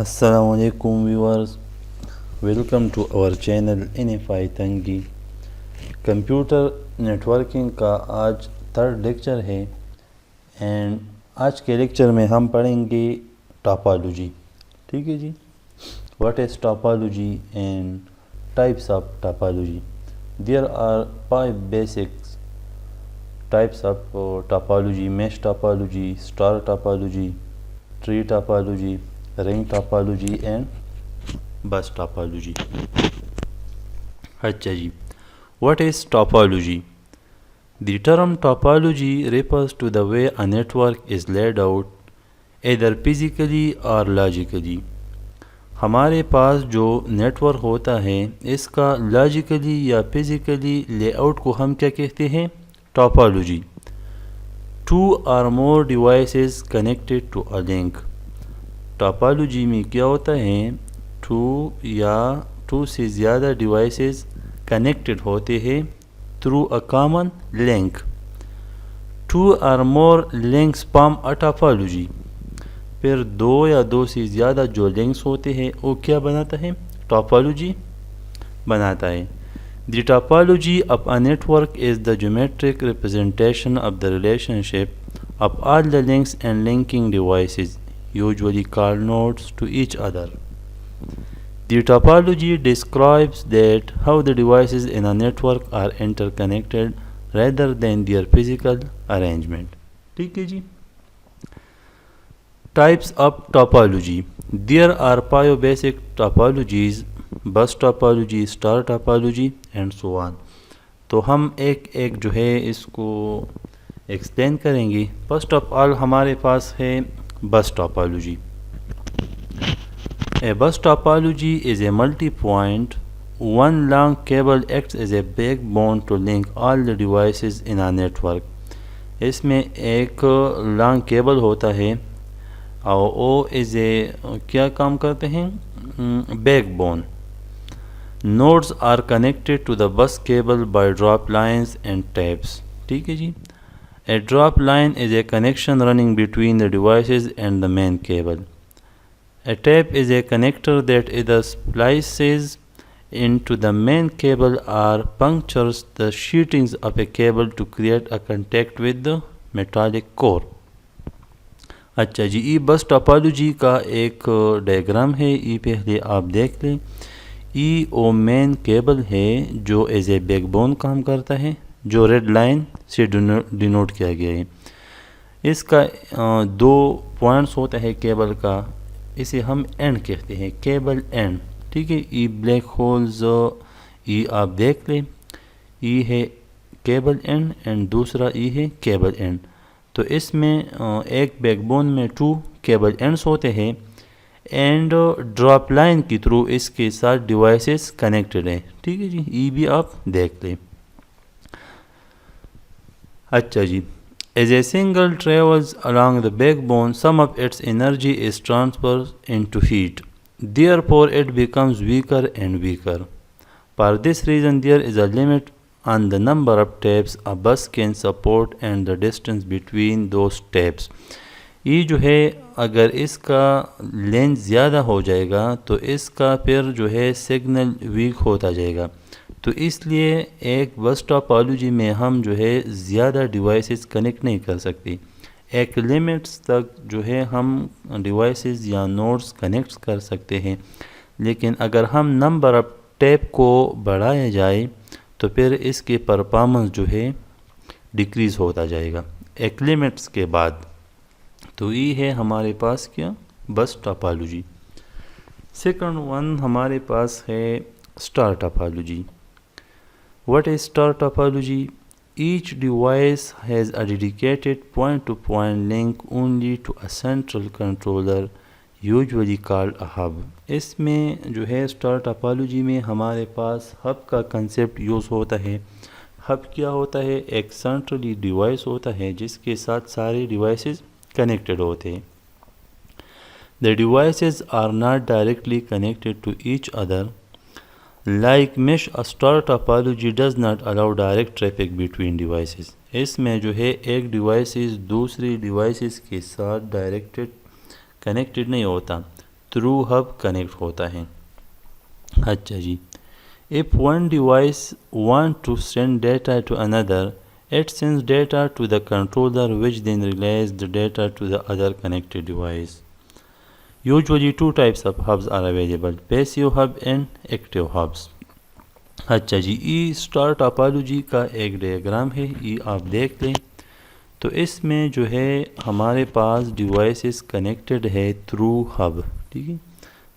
Assalamualaikum viewers, welcome to our channel NFI तंगी। Computer networking का आज थर्ड लेक्चर है एंड आज के लेक्चर में हम पढ़ेंगे टोपोलॉजी। ठीक है जी, what is topology and types of topology. There are 5 basics types of topology: mesh topology, star topology, tree topology, ring topology and bus topology. अच्छा जी, what is topology? The term topology refers to the way a network is laid out, either physically or logically. हमारे पास जो network होता है इसका logically या physically layout को हम क्या कहते हैं? Topology. 2 or more devices connected to a link। Topology में क्या होता है? 2 से ज़्यादा डिवाइसेस कनेक्टेड होते हैं through a common link. 2 or more links form a topology। फिर 2 से ज़्यादा जो लिंक्स होते हैं वो क्या बनाता है? टोपोलॉजी बनाता है। The topology of a network is the geometric representation of the relationship of all the links and linking devices, usually called nodes, to each other. The topology describes that how the devices in a network are interconnected rather than their physical arrangement. ठीक है जी। Types of topology. There are 5 basic topologies: बस topology, star topology and so on. तो हम एक एक जो है इसको एक्सप्लेन करेंगे। फर्स्ट ऑफ ऑल हमारे पास है बस topology. A bus topology is a multi point one long cable acts as a backbone to link all the devices in a network. इसमें एक लॉन्ग केबल होता है और वो इज़ ए क्या काम करते हैं? Backbone. Nodes are connected to the bus cable by drop lines and taps. ठीक है जी। A drop line is a connection running between the devices and the main cable. A tap is a connector that either splices into the main cable or punctures the sheetings of a cable to create a contact with the metallic core. अच्छा जी, ये बस topology का एक diagram है, ये पहले आप देख लें। ई ओ मेन केबल है जो एज ए बैकबोन काम करता है, जो रेड लाइन से डिनोट किया गया है। इसका 2 पॉइंट्स होता है केबल का, इसे हम एंड कहते हैं, केबल एंड। ठीक है, ई ब्लैक होल्स ई आप देख लें, ई है केबल एंड एंड दूसरा ई है केबल एंड। तो इसमें एक बैकबोन में 2 केबल एंड्स होते हैं एंड ड्रॉप लाइन के थ्रू इसके साथ डिवाइसेस कनेक्टेड हैं। ठीक है जी, ये भी आप देख लें। अच्छा जी, as a single travels along the backbone some of its energy is transfer into heat, therefore it becomes weaker and weaker. For this reason there is a limit on the number of taps a bus can support and the distance between those taps। ये जो है अगर इसका length ज़्यादा हो जाएगा तो इसका फिर जो है सिग्नल वीक होता जाएगा। तो इसलिए एक बस टोपोलॉजी में हम जो है ज़्यादा डिवाइसेस कनेक्ट नहीं कर सकते। एक लिमिट्स तक जो है हम डिवाइसेस या नोड्स कनेक्ट कर सकते हैं, लेकिन अगर हम नंबर ऑफ टैप को बढ़ाया जाए तो फिर इसके परफॉर्मेंस जो है डिक्रीज़ होता जाएगा एक लिमिट्स के बाद। तो ये है हमारे पास क्या? बस टोपोलॉजी। सेकंड वन हमारे पास है star topology. What is star topology? Each device has a dedicated point to point link only to a central controller usually called a hub. इसमें जो है स्टार टोपोलॉजी में हमारे पास हब का कंसेप्ट यूज़ होता है। हब क्या होता है? एक सेंट्रली डिवाइस होता है जिसके साथ सारे डिवाइसेस कनेक्टेड होते हैं। The devices are not directly connected to each other like mesh. A star topology does not allow direct traffic between devices. इसमें जो है एक डिवाइसेस दूसरी डिवाइसेस के साथ डायरेक्टेड कनेक्टेड नहीं होता। थ्रू हब कनेक्ट होता है। अच्छा जी, if one device want to send data to another, it sends data to the controller which then relays the data to the other connected device. Usually two types of hubs are available, passive hub and active hubs. अच्छा जी, ई star topology का एक diagram है, ये आप देख लें। तो इसमें जो है हमारे पास डिवाइसेस कनेक्टेड है थ्रू हब, ठीक है।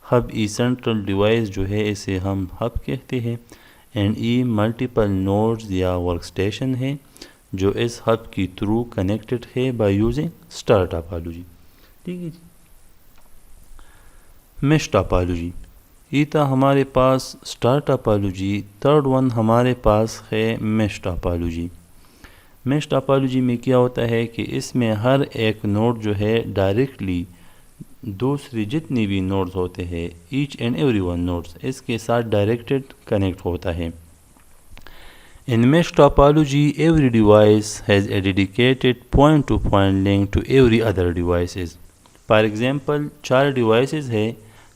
हब ई सेंट्रल डिवाइस जो है इसे हम हब कहते हैं, एंड ई मल्टीपल नोड्स या वर्क स्टेशन है जो इस हब की थ्रू कनेक्टेड है बाय यूजिंग स्टार टोपोलॉजी, ठीक है जी। मेश टोपोलॉजी, ये था हमारे पास स्टार टोपोलॉजी। थर्ड वन हमारे पास है मेश टोपोलॉजी। मेश टोपोलॉजी में क्या होता है कि इसमें हर एक नोड जो है डायरेक्टली दूसरी जितनी भी नोड्स होते हैं, each and every one nodes, इसके साथ डायरेक्टेड कनेक्ट होता है। In mesh topology every device has a dedicated point to point link to every other devices. For example 4 devices है,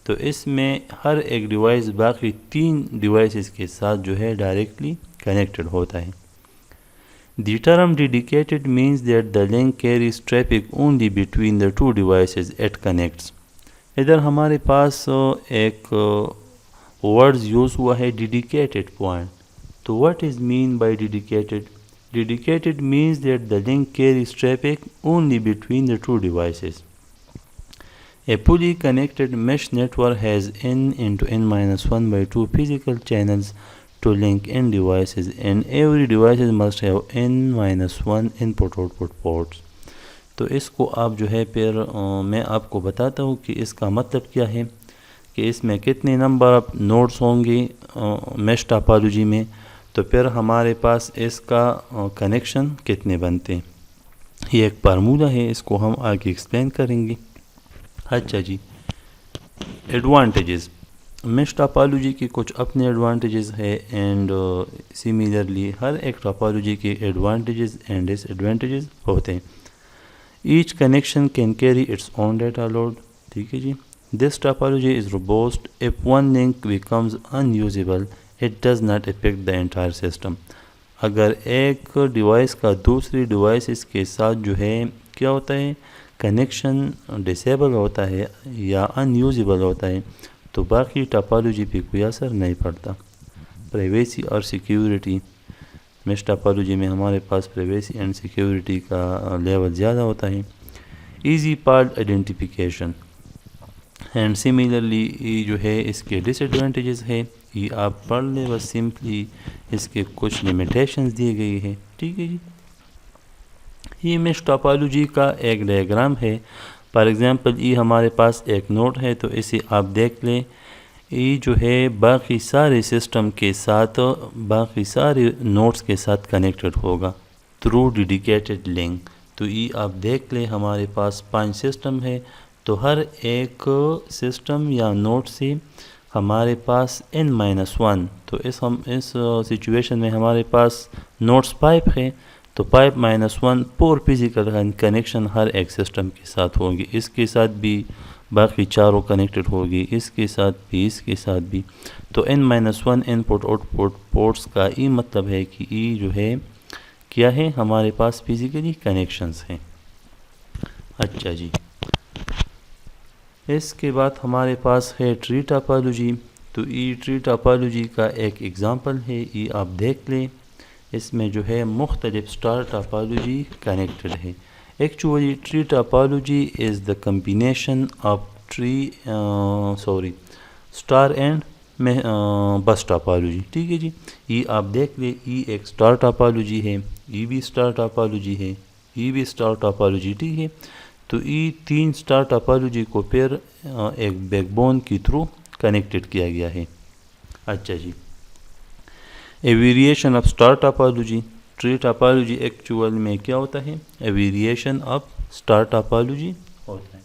तो इसमें हर एक डिवाइस बाकी 3 डिवाइसेस के साथ जो है डायरेक्टली कनेक्टेड होता है। The term dedicated means that the link carries traffic only between the two devices it connects. इधर हमारे पास एक वर्ड्स यूज़ हुआ है dedicated point. तो what is mean by dedicated? Dedicated means that the link carries traffic only between the two devices. A fully connected mesh network has n into n-1 by 2 physical channels to link n devices, and every device must have n-1 input output ports. तो इसको आप जो है फिर मैं आपको बताता हूँ कि इसका मतलब क्या है, कि इसमें कितने नंबर ऑफ नोड्स होंगे मेश टोपोलॉजी में, तो फिर हमारे पास इसका कनेक्शन कितने बनते हैं। ये एक फार्मूला है, इसको हम आगे एक्सप्लेन करेंगे। अच्छा जी, एडवांटेजेस, मेश टोपोलॉजी के कुछ अपने एडवांटेजेस है, एंड सिमिलरली हर एक टोपोलॉजी के एडवांटेजेस एंड डिसएडवांटेजेस होते हैं। Each connection can carry its own data load, ठीक है जी। This topology is robust, if one link becomes unusable it does not affect the entire system. अगर एक डिवाइस का दूसरी डिवाइस के साथ जो है क्या होता है, कनेक्शन डिसेबल होता है या अनयूजेबल होता है, तो बाकी टोपोलॉजी पे कोई असर नहीं पड़ता। प्राइवेसी और सिक्योरिटी, मेश टोपोलॉजी में हमारे पास प्राइवेसी एंड सिक्योरिटी का लेवल ज़्यादा होता है। Easy part identification, and similarly ये जो है इसके डिसएडवांटेजेस है, ये आप पढ़ ले बस, सिंपली इसके कुछ लिमिटेशंस दी गई है, ठीक है जी। ये मेश टोपोलॉजी का एक डायग्राम है। फॉर एग्ज़ाम्पल ये हमारे पास एक नोड है, तो इसे आप देख लें, ये जो है बाकी सारे सिस्टम के साथ, बाकी सारे नोड्स के साथ कनेक्टेड होगा थ्रू डेडिकेटेड लिंक। तो ये आप देख लें हमारे पास 5 सिस्टम है, तो हर एक सिस्टम या नोड से हमारे पास n-1, तो इस सिचुएशन में हमारे पास नोड्स पाइप है, तो पाइप -1 4 फिजिकल कनेक्शन हर एक सिस्टम के साथ होंगे। इसके साथ भी बाकी चारों कनेक्टेड होगी, इसके साथ भी, इसके साथ भी। तो n-1 इनपुट आउटपुट पोर्ट्स का ये मतलब है कि ये जो है क्या है, हमारे पास फिजिकली कनेक्शंस हैं। अच्छा जी, इसके बाद हमारे पास है ट्री टोपोलॉजी। तो ये ट्री टोपोलॉजी का एक एग्ज़ाम्पल है, ये आप देख लें। इसमें जो है मुख्तलिफ स्टार टोपोलॉजी कनेक्टेड है। Actually tree topology is the combination of star and बस टोपोलॉजी, ठीक है जी। ये आप देख ले, ये एक स्टार टोपोलॉजी है, ये भी स्टार टोपोलॉजी है, ये भी स्टार टोपोलॉजी, ठीक है। तो ये 3 स्टार टोपोलॉजी को फिर एक बैकबोन के थ्रू कनेक्टेड किया गया है। अच्छा जी, a variation of star topology, tree topology actual में क्या होता है, a variation of star topology होता है।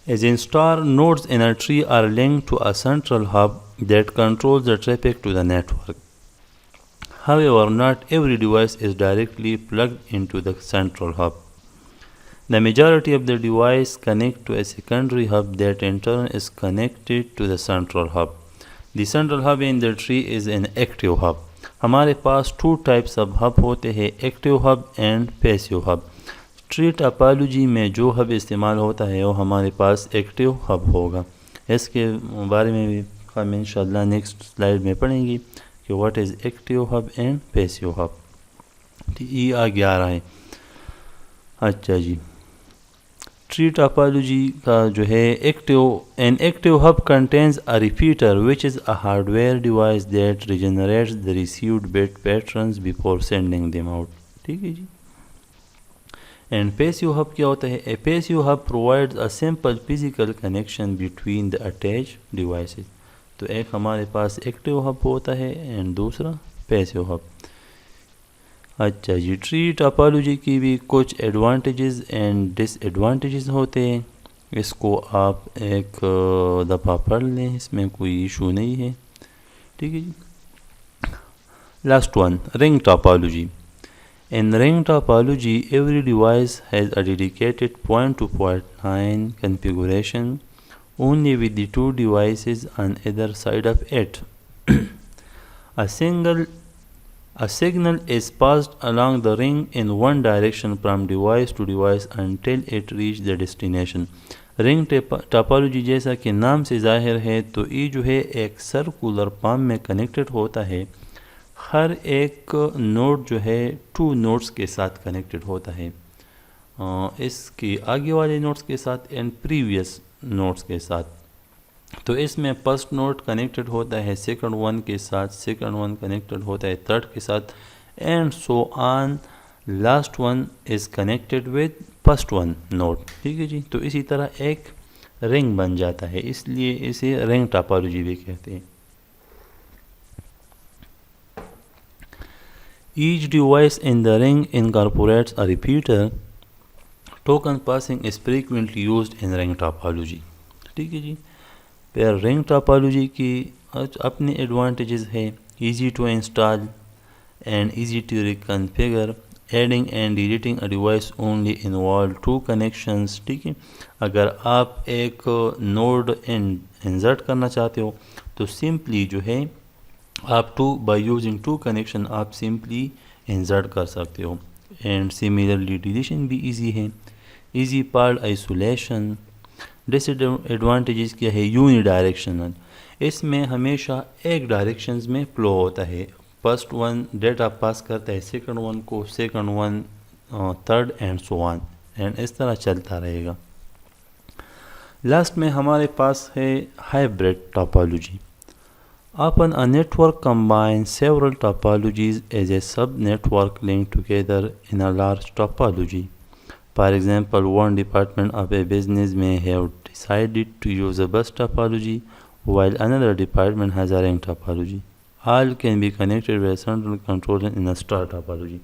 As in star, nodes in a tree are linked to a central hub that controls the traffic to the network. However, not every device is directly plugged into the central hub. The majority of the device connect to a secondary hub that in turn is connected to the central hub. The central hub in the tree is an active hub. हमारे पास two types of hub होते हैं, active hub and passive hub. Tree topology में जो hub इस्तेमाल होता है वो हमारे पास एक्टिव हब होगा. इसके बारे में भी हम इंशाल्लाह नेक्स्ट स्लाइड में पढ़ेंगे कि what is active hub and passive hub. ये आ गया रहा है. अच्छा जी, ट्री टोपोलॉजी का जो है an active hub contains a repeater which is a hardware device that regenerates the received bit patterns before sending them out. ठीक है जी. एंड पैसिव हब क्या होता है? A passive hub provides a simple physical connection between the attach devices. तो एक हमारे पास active hub होता है एंड दूसरा पैसिव हब. अच्छा जी, ट्री टोपोलॉजी की भी कुछ एडवांटेजेस एंड डिसएडवांटेजेस होते हैं. इसको आप एक दफ़ा पढ़ लें, इसमें कोई इशू नहीं है. ठीक है जी. Last one, ring topology. In ring topology, every device has a dedicated point-to-point line configuration only with the two devices on either side of it. A signal is passed along the ring in one direction from device to device until it reaches the destination. Ring topology जैसा कि नाम से ज़ाहिर है, तो ये जो है एक सर्कुलर पाम में कनेक्टेड होता है. हर एक नोड जो है टू नोड्स के साथ कनेक्टेड होता है, इसके आगे वाले नोड्स के साथ एंड प्रीवियस नोड्स के साथ. तो इसमें फर्स्ट नोड कनेक्टेड होता है सेकंड वन के साथ, सेकंड वन कनेक्टेड होता है थर्ड के साथ, and so on. Last one is connected with first one node. ठीक है जी. तो इसी तरह एक रिंग बन जाता है, इसलिए इसे रिंग टोपोलॉजी भी कहते हैं. Each device in the ring incorporates a repeater. Token passing is frequently used in ring topology. ठीक है जी. फिर रिंग टोपोलॉजी की अपने एडवांटेजेस है. easy to install and easy to reconfigure. Adding and deleting a device only involve two connections. ठीक है. अगर आप एक नोड इंसर्ट करना चाहते हो तो सिंपली जो है आप बाय यूजिंग टू कनेक्शन आप सिंपली इंसर्ट कर सकते हो. एंड सिमिलरली डिलीशन भी इजी है. Easy part isolation. डिसएडवांटेजेस क्या है? Unidirectional. इसमें हमेशा एक डायरेक्शंस में फ्लो होता है. फर्स्ट वन डेटा पास करता है सेकंड वन को, second one third and so on, and इस तरह चलता रहेगा. लास्ट में हमारे पास है hybrid topology. Often a network combines several topologies as a sub-network linked together in a large topology. For example, one department of a business may have decided to use a bus topology while another department has a ring topology. All can be connected by a central controller in a star topology.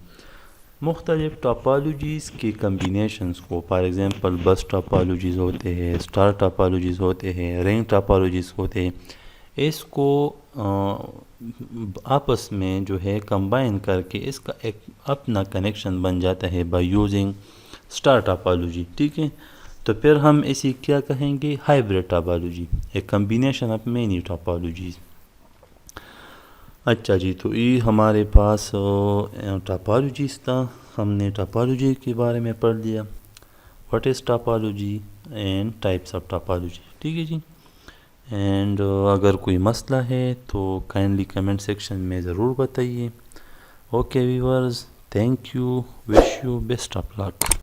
मुख्तलिफ topologies के combinations को, for example बस topologies होते हैं, star topologies होते हैं, ring topologies होते हैं, इसको आपस में जो है कंबाइन करके इसका एक अपना कनेक्शन बन जाता है बाय यूजिंग स्टार टोपोलॉजी. ठीक है. तो फिर हम इसे क्या कहेंगे? हाइब्रिड टोपोलॉजी, एक कम्बिनेशन ऑफ मेनी टोपोलॉजीज़. अच्छा जी, तो ये हमारे पास टोपोलॉजीज़ था. हमने टोपोलॉजी के बारे में पढ़ लिया, what is topology and types of topology. ठीक है जी. एंड अगर कोई मसला है तो काइंडली कमेंट सेक्शन में ज़रूर बताइए. Okay viewers, thank you, wish you best of luck.